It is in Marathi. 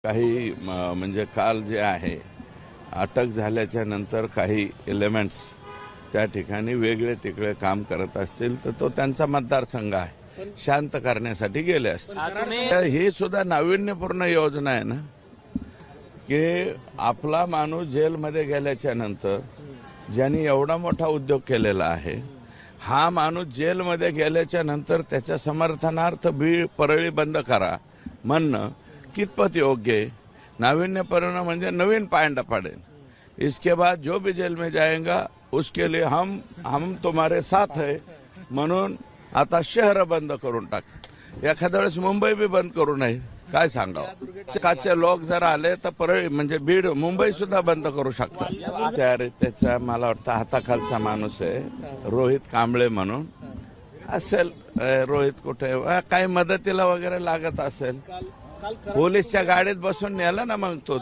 काही म्हणजे काल जे आहे अटक झाल्याच्या नंतर काही एलिमेंट्स त्या ठिकाणी वेगळे तिकडे काम करत असतील तर तो त्यांचा मतदारसंघ आहे, शांत करण्यासाठी गेले असतील. ही सुद्धा नाविन्यपूर्ण योजना आहे ना की आपला माणूस जेलमध्ये गेल्याच्या नंतर ज्यांनी एवढा मोठा उद्योग केलेला आहे, हा माणूस जेलमध्ये गेल्याच्या नंतर त्याच्या समर्थनार्थ परळी बंद करा म्हणणं कितपत योग्य है। नाविन्यपूर्ण म्हणजे नवीन पायंडा पडेल। इसके बाद जो भी जेल में जाएगा उसके लिए हम तुम्हारे साथ है म्हणून आता शहर बंद करून टाक। एखाद्या वेळेस मुंबई भी बंद करू नये, काय सांगावं। काचे लोक जर आले तर परळी म्हणजे बीड मुंबई सुद्धा बंद करू शकतात। त्याचा मला वाटतं हाताखालचा माणूस आहे रोहित कांबळे म्हणून असेल। रोहित कुठे काही मदतीला वगैरे लागत असेल पोलीसच्या गाडीत बसून नेला ना मग तो